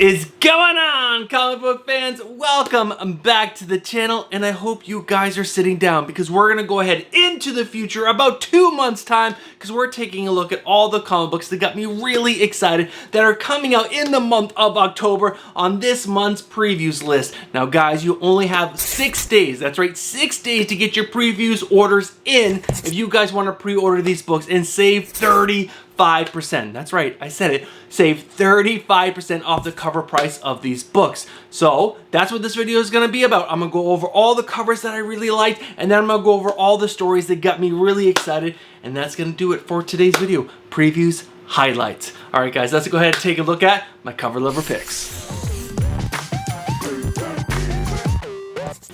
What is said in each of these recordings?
is going on, comic book fans? Welcome back to the channel, and I hope you guys are sitting down because we're gonna go ahead into the future about 2 months time because we're taking a look at all the comic books that got me really excited that are coming out in the month of October on this month's previews list. Now guys, you only have 6 days, that's right, 6 days to get your previews orders in if you guys want to pre-order these books and save 35%. That's right, I said it. Save 35% off the cover price of these books. So that's what this video is going to be about. I'm going to go over all the covers that I really liked, and then I'm going to go over all the stories that got me really excited, and that's going to do it for today's video. Previews, highlights. All right guys, let's go ahead and take a look at my cover lover picks.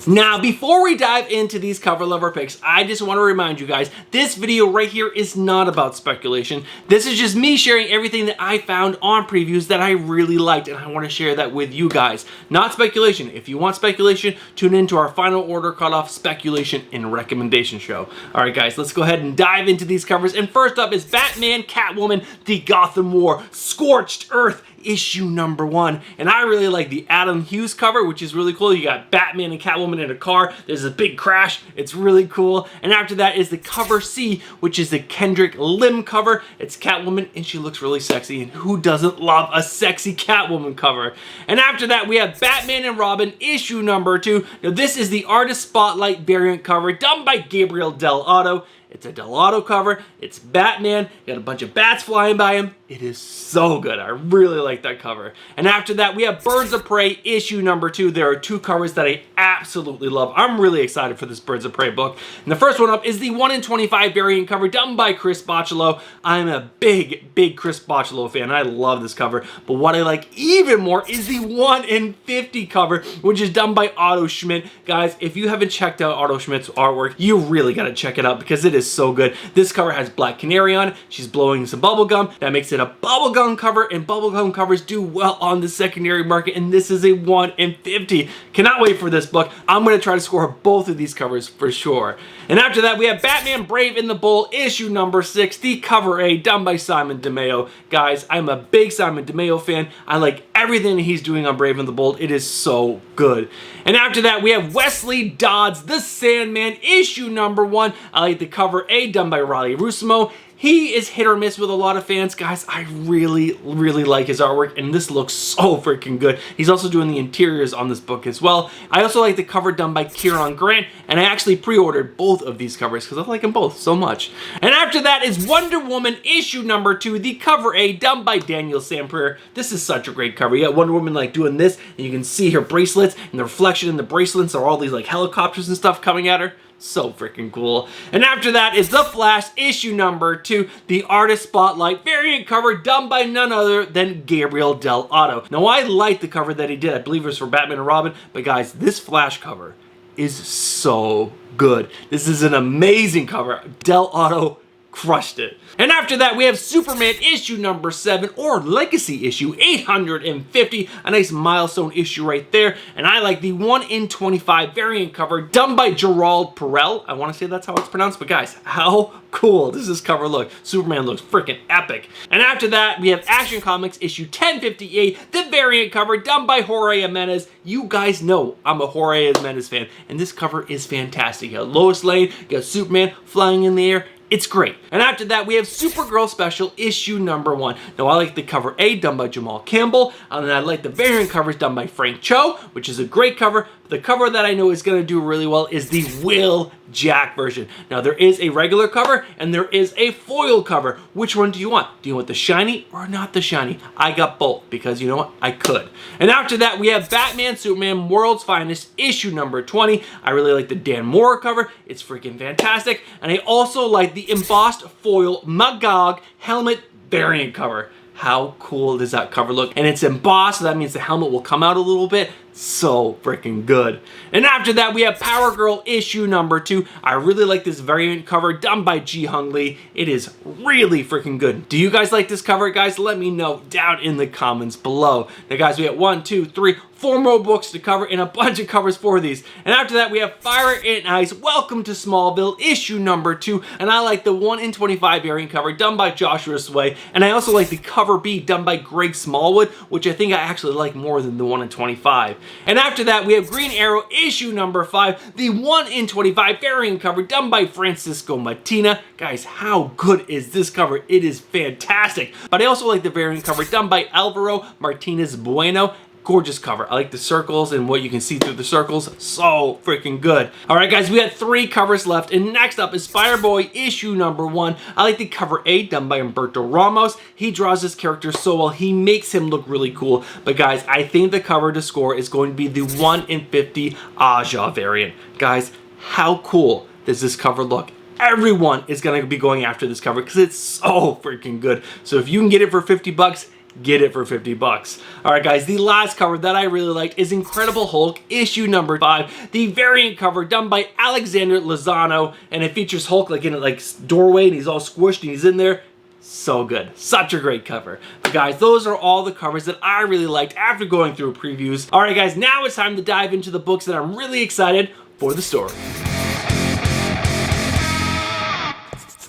Now, before we dive into these cover lover picks, I just want to remind you guys, this video right here is not about speculation. This is just me sharing everything that I found on previews that I really liked, and I want to share that with you guys. Not speculation. If you want speculation, tune into our final order cutoff speculation and recommendation show. All right, guys, let's go ahead and dive into these covers. And first up is Batman Catwoman, The Gotham War, Scorched Earth, issue number 1. And I really like the Adam Hughes cover, which is really cool. You got Batman and Catwoman in a car. There's a big crash. It's really cool. And after that is the cover C, which is the Kendrick Lim cover. It's Catwoman and she looks really sexy. And who doesn't love a sexy Catwoman cover? And after that we have Batman and Robin issue number 2. Now this is the Artist Spotlight variant cover done by Gabriel Dell'Otto. It's a Dell'Otto cover. It's Batman. You got a bunch of bats flying by him. It is so good. I really like that cover. And after that, we have Birds of Prey issue number 2. There are 2 covers that I absolutely love. I'm really excited for this Birds of Prey book. And the first one up is the 1 in 25 variant cover done by Chris Bachalo. I'm a big Chris Bachalo fan. I love this cover. But what I like even more is the 1 in 50 cover, which is done by Otto Schmidt. Guys, if you haven't checked out Otto Schmidt's artwork, you really got to check it out because it is so good. This cover has Black Canary on it. She's blowing some bubble gum. That makes it a bubblegum cover, and bubblegum covers do well on the secondary market, and this is a 1 in 50. Cannot wait for this book. I'm going to try to score both of these covers for sure. And after that, we have Batman Brave and the Bold issue number 6, the cover A, done by Simon DeMeo. Guys, I'm a big Simon DeMeo fan. I like everything that he's doing on Brave and the Bold. It is so good. And after that, we have Wesley Dodds, The Sandman, issue number 1. I like the cover A, done by Riley Rusimo. He is hit or miss with a lot of fans. Guys, I really like his artwork, and this looks so freaking good. He's also doing the interiors on this book as well. I also like the cover done by Kieron Grant, and I actually pre-ordered both of these covers because I like them both so much. And after that is Wonder Woman issue number 2, the cover A, done by Daniel Sampere. This is such a great cover. You got Wonder Woman like doing this, and you can see her bracelets, and the reflection in the bracelets are all these like helicopters and stuff coming at her. So freaking cool. And after that is The Flash issue number 2, the Artist Spotlight variant cover done by none other than Gabriel Dell'Otto. Now I like the cover that he did. I believe it was for Batman and Robin, but guys, this Flash cover is so good. This is an amazing cover. Dell'Otto crushed it. And after that, we have Superman issue number 7, or Legacy issue 850, a nice milestone issue right there. And I like the 1 in 25 variant cover done by Gerald Perel. I want to say that's how it's pronounced, but guys, how cool does this cover look? Superman looks freaking epic. And after that, we have Action Comics issue 1058, the variant cover done by Jorge Jimenez. You guys know I'm a Jorge Jimenez fan, and this cover is fantastic. You got Lois Lane, you got Superman flying in the air. It's great. And after that, we have Supergirl Special issue number 1. Now, I like the cover A, done by Jamal Campbell, and then I like the variant covers done by Frank Cho, which is a great cover. But the cover that I know is going to do really well is the Will Jack version. Now, there is a regular cover, and there is a foil cover. Which one do you want? Do you want the shiny or not the shiny? I got both, because you know what? I could. And after that, we have Batman Superman World's Finest issue number 20. I really like the Dan Mora cover. It's freaking fantastic. And I also like the embossed foil Magog helmet variant cover. How cool does that cover look? And it's embossed, so that means the helmet will come out a little bit. so freaking good. And after that, we have Power Girl issue number 2. I really like this variant cover done by Ji Hung Lee. It is really freaking good. Do you guys like this cover, guys? Let me know down in the comments below. Now, guys, we have 1, 2, 3, 4 more books to cover and a bunch of covers for these. And after that, we have Fire and Ice, Welcome to Smallville, issue number 2. And I like the 1 in 25 variant cover done by Joshua Sway. And I also like the cover B done by Greg Smallwood, which I think I actually like more than the 1 in 25. And after that, we have Green Arrow, issue number 5, the 1 in 25 variant cover done by Francisco Martina. Guys, how good is this cover? It is fantastic. But I also like the variant cover done by Alvaro Martinez Bueno. Gorgeous cover. I like the circles and what you can see through the circles. So freaking good. All right, guys, we got 3 covers left. And next up is Fireboy issue number 1. I like the cover A done by Humberto Ramos. He draws this character so well. He makes him look really cool. But guys, I think the cover to score is going to be the 1 in 50 Aja variant. Guys, how cool does this cover look? Everyone is going to be going after this cover because it's so freaking good. So if you can get it for 50 bucks, get it for 50 bucks. All right, guys, the last cover that I really liked is Incredible Hulk issue number 5, the variant cover done by Alexander Lozano, and it features Hulk like in a doorway and he's all squished and he's in there. So good. Such a great cover. But guys, those are all the covers that I really liked after going through previews. All right, guys, now it's time to dive into the books that I'm really excited for the story.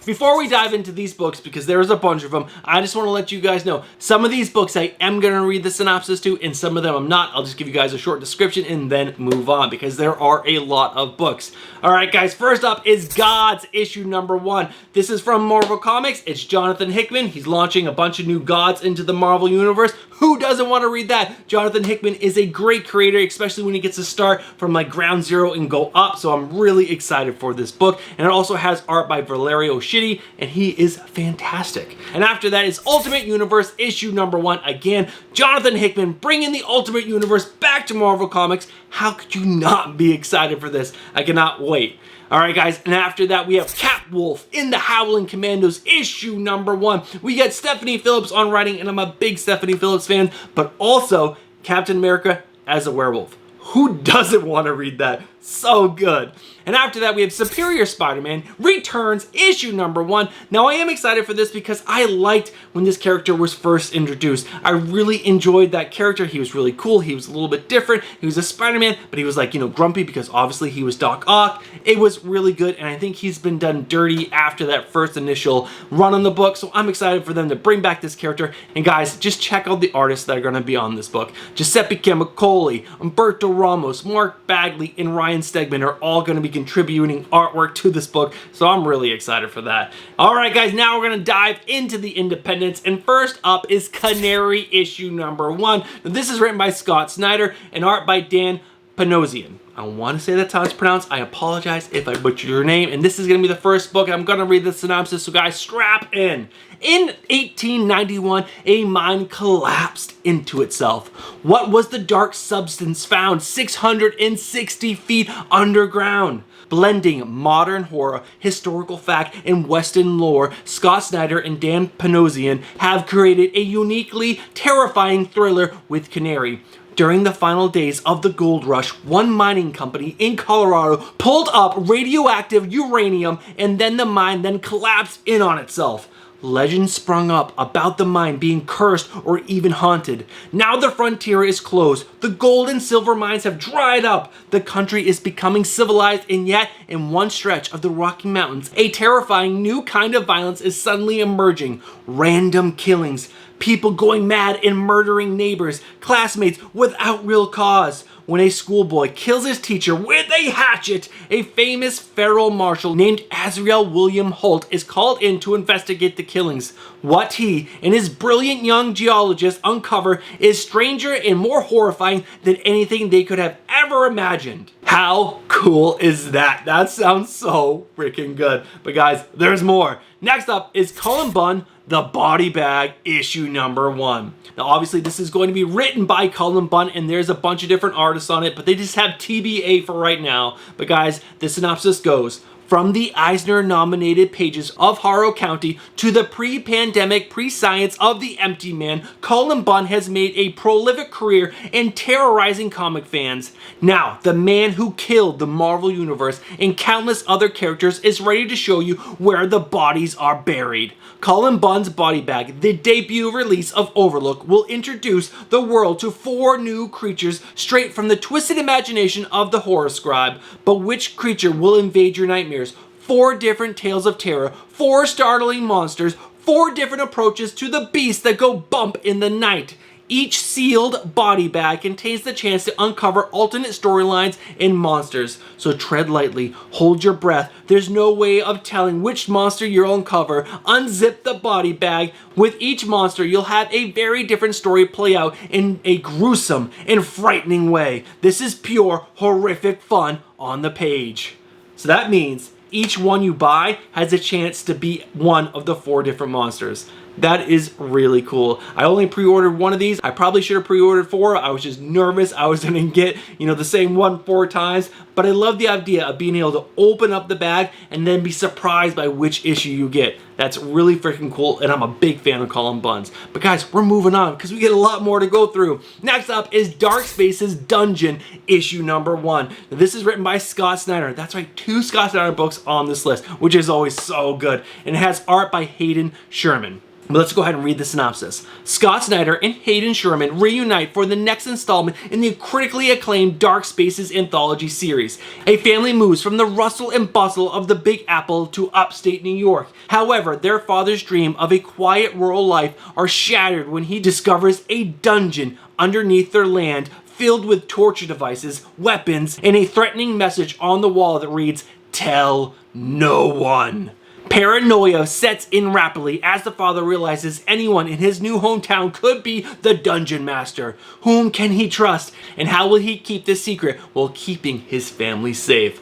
Before we dive into these books, because there's a bunch of them, I just want to let you guys know, some of these books I am going to read the synopsis to, and some of them I'm not. I'll just give you guys a short description and then move on, because there are a lot of books. Alright guys, first up is Gods issue number 1. This is from Marvel Comics. It's Jonathan Hickman. He's launching a bunch of new gods into the Marvel Universe. Who doesn't want to read that? Jonathan Hickman is a great creator, especially when he gets to start from ground zero and go up, so I'm really excited for this book. And it also has art by Valerio Schiti, and he is fantastic. And after that is Ultimate Universe issue number 1. Again, Jonathan Hickman bringing the Ultimate Universe back to Marvel Comics. How could you not be excited for this? I cannot wait. Alright guys, and after that we have Catwolf in the Howling Commandos issue number 1. We got Stephanie Phillips on writing, and I'm a big Stephanie Phillips fan, but also Captain America as a werewolf. Who doesn't want to read that? So good. And after that, we have Superior Spider-Man Returns issue number 1. Now, I am excited for this because I liked when this character was first introduced. I really enjoyed that character. He was really cool. He was a little bit different. He was a Spider-Man, but he was grumpy because obviously he was Doc Ock. It was really good, and I think he's been done dirty after that first initial run on the book, so I'm excited for them to bring back this character. And guys, just check out the artists that are going to be on this book. Giuseppe Camicoli, Humberto Ramos, Mark Bagley, and Ryan Stegman are all going to be contributing artwork to this book, so I'm really excited for that. Alright guys, now we're going to dive into the independents, and first up is Canary issue number 1. Now, this is written by Scott Snyder and art by Dan Panosian. I want to say that's how it's pronounced. I apologize if I butchered your name. And this is going to be the first book. I'm going to read the synopsis, so guys, strap in. In 1891, a mine collapsed into itself. What was the dark substance found 660 feet underground? Blending modern horror, historical fact, and Western lore, Scott Snyder and Dan Panosian have created a uniquely terrifying thriller with Canary. During the final days of the gold rush, one mining company in Colorado pulled up radioactive uranium, and then the mine collapsed in on itself. Legends sprung up about the mine being cursed or even haunted. Now the frontier is closed. The gold and silver mines have dried up. The country is becoming civilized, and yet, in one stretch of the Rocky Mountains, a terrifying new kind of violence is suddenly emerging. Random killings. People going mad and murdering neighbors, classmates without real cause. When a schoolboy kills his teacher with a hatchet, a famous federal marshal named Azrael William Holt is called in to investigate the killings. What he and his brilliant young geologist uncover is stranger and more horrifying than anything they could have ever imagined. How cool is that? That sounds so freaking good. But guys, there's more. Next up is Cullen Bunn, The Body Bag, issue number 1. Now obviously this is going to be written by Cullen Bunn, and there's a bunch of different artists on it, but they just have TBA for right now. But guys, the synopsis goes, From the Eisner-nominated pages of Harrow County to the pre-pandemic pre-science of the Empty Man, Cullen Bunn has made a prolific career in terrorizing comic fans. Now, the man who killed the Marvel Universe and countless other characters is ready to show you where the bodies are buried. Cullen Bunn's Body Bag, the debut release of Overlook, will introduce the world to 4 new creatures straight from the twisted imagination of the horror scribe. But which creature will invade your nightmares? 4 different tales of terror, 4 startling monsters, 4 different approaches to the beasts that go bump in the night. Each sealed body bag contains the chance to uncover alternate storylines and monsters. So tread lightly, hold your breath. There's no way of telling which monster you'll uncover. Unzip the body bag. With each monster, you'll have a very different story play out in a gruesome and frightening way. This is pure, horrific fun on the page. So that means each one you buy has a chance to be one of the 4 different monsters. That is really cool. I only pre-ordered one of these. I probably should have pre-ordered 4. I was just nervous I was gonna get, the same one 4 times. But I love the idea of being able to open up the bag and then be surprised by which issue you get. That's really freaking cool, and I'm a big fan of Cullen Bunn's. But guys, we're moving on because we get a lot more to go through. Next up is Dark Spaces Dungeon, issue number 1. Now, this is written by Scott Snyder. That's right, 2 Scott Snyder books on this list, which is always so good. And it has art by Hayden Sherman. But let's go ahead and read the synopsis. Scott Snyder and Hayden Sherman reunite for the next installment in the critically acclaimed Dark Spaces anthology series. A family moves from the rustle and bustle of the Big Apple to upstate New York. However, their father's dream of a quiet rural life are shattered when he discovers a dungeon underneath their land filled with torture devices, weapons, and a threatening message on the wall that reads, "Tell no one." Paranoia sets in rapidly as the father realizes anyone in his new hometown could be the Dungeon Master. Whom can he trust, and how will he keep this secret while keeping his family safe?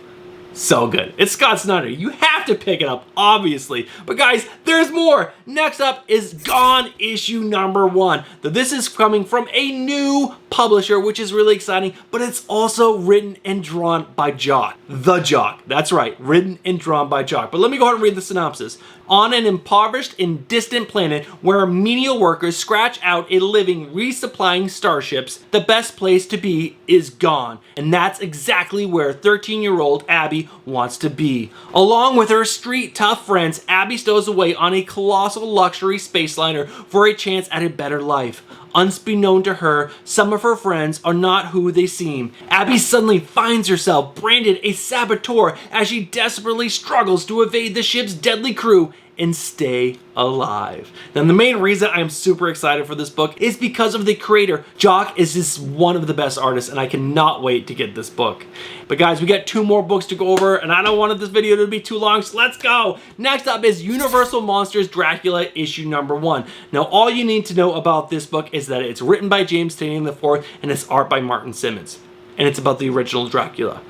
So good. It's Scott Snyder. You have to pick it up, obviously. But guys, there's more. Next up is Gone, issue number 1. Now, this is coming from a new publisher, which is really exciting, but it's also written and drawn by Jock. The Jock. That's right, written and drawn by Jock. But let me go ahead and read the synopsis. On an impoverished and distant planet where menial workers scratch out a living resupplying starships, the best place to be is gone. And that's exactly where 13-year-old Abby wants to be. Along with her street-tough friends, Abby stows away on a colossal luxury space liner for a chance at a better life. Unbeknown to her, some of her friends are not who they seem. Abby suddenly finds herself branded a saboteur as she desperately struggles to evade the ship's deadly crew and stay alive. Now, the main reason I'm super excited for this book is because of the creator. Jock is just one of the best artists, and I cannot wait to get this book. But guys, we got 2 more books to go over, and I don't want this video to be too long, so let's go! Next up is Universal Monsters Dracula, issue number 1. Now, all you need to know about this book is that it's written by James Tynion IV, and it's art by Martin Simmons. And it's about the original Dracula.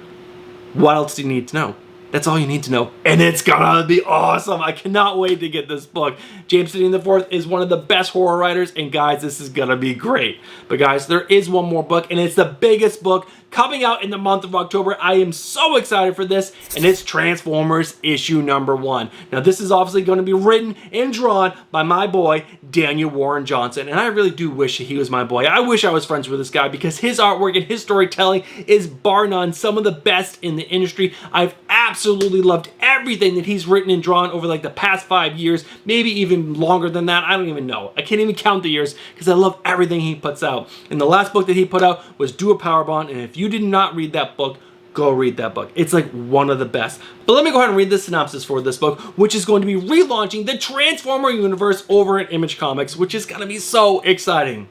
What else do you need to know? That's all you need to know. And it's gonna be awesome. I cannot wait to get this book. James Tynion IV is one of the best horror writers, and guys, this is gonna be great. But guys, there is one more book, and it's the biggest book coming out in the month of October. I am so excited for this, and it's Transformers issue number 1. Now, this is obviously going to be written and drawn by my boy, Daniel Warren Johnson, and I really do wish he was my boy. I wish I was friends with this guy because his artwork and his storytelling is bar none some of the best in the industry. I've absolutely loved everything that he's written and drawn over like the past 5 years, maybe even longer than that. I don't even know. I can't even count the years because I love everything he puts out. And the last book that he put out was Do a Power Bond, and if you did not read that book, go read that book. It's like one of the best. But let me go ahead and read the synopsis for this book, which is going to be relaunching the Transformer universe over at Image Comics, which is going to be so exciting.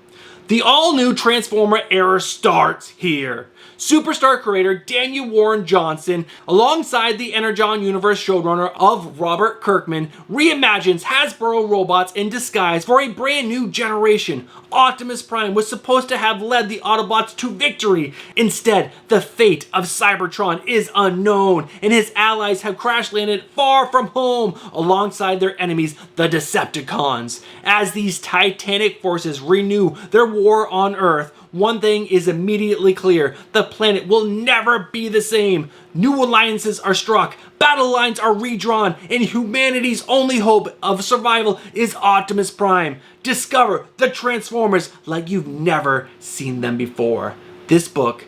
The all-new Transformer era starts here. Superstar creator Daniel Warren Johnson, alongside the Energon Universe showrunner of Robert Kirkman, reimagines Hasbro robots in disguise for a brand new generation. Optimus Prime was supposed to have led the Autobots to victory. Instead, the fate of Cybertron is unknown, and his allies have crash-landed far from home alongside their enemies, the Decepticons. As these titanic forces renew their war war on Earth, one thing is immediately clear. The planet will never be the same. New alliances are struck, battle lines are redrawn, and humanity's only hope of survival is Optimus Prime. Discover the Transformers like you've never seen them before. This book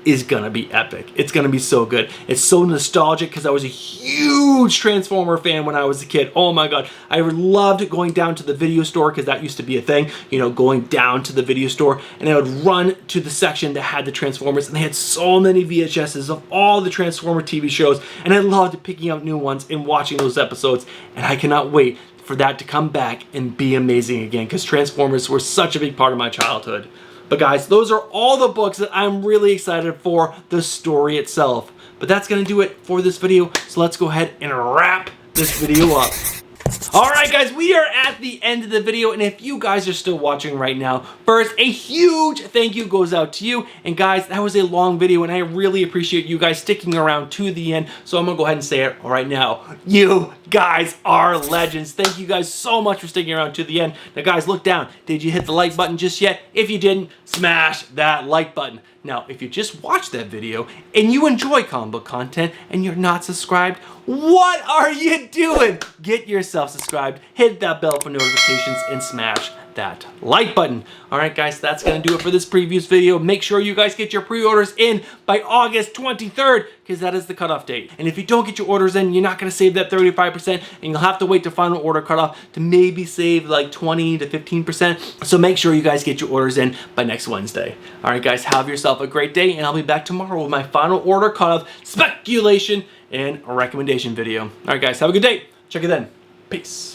is gonna be epic. It's gonna be so good. It's so nostalgic because I was a huge Transformer fan when I was a kid. Oh my god. I loved going down to the video store because that used to be a thing. You know, going down to the video store, and I would run to the section that had the Transformers, and they had so many VHSs of all the Transformer TV shows, and I loved picking up new ones and watching those episodes, and I cannot wait for that to come back and be amazing again because Transformers were such a big part of my childhood. But guys, those are all the books that I'm really excited for the story itself. But that's going to do it for this video, so let's go ahead and wrap this video up. Alright guys, we are at the end of the video, and if you guys are still watching right now, first, a huge thank you goes out to you. And guys, that was a long video, and I really appreciate you guys sticking around to the end, so I'm going to go ahead and say it right now. You guys are legends. Thank you guys so much for sticking around to the end. Now guys, look down. Did you hit the like button just yet? If you didn't, smash that like button. Now, if you just watched that video and you enjoy comic book content and you're not subscribed, what are you doing? Get yourself subscribed, hit that bell for notifications, and smash that like button. Alright guys, that's going to do it for this previews video. Make sure you guys get your pre-orders in by August 23rd because that is the cutoff date. And if you don't get your orders in, you're not going to save that 35%, and you'll have to wait to final order cutoff to maybe save like 20 to 15%. So make sure you guys get your orders in by next Wednesday. Alright guys, have yourself a great day, and I'll be back tomorrow with my final order cutoff, speculation, and a recommendation video. Alright guys, have a good day. Check it then. Peace.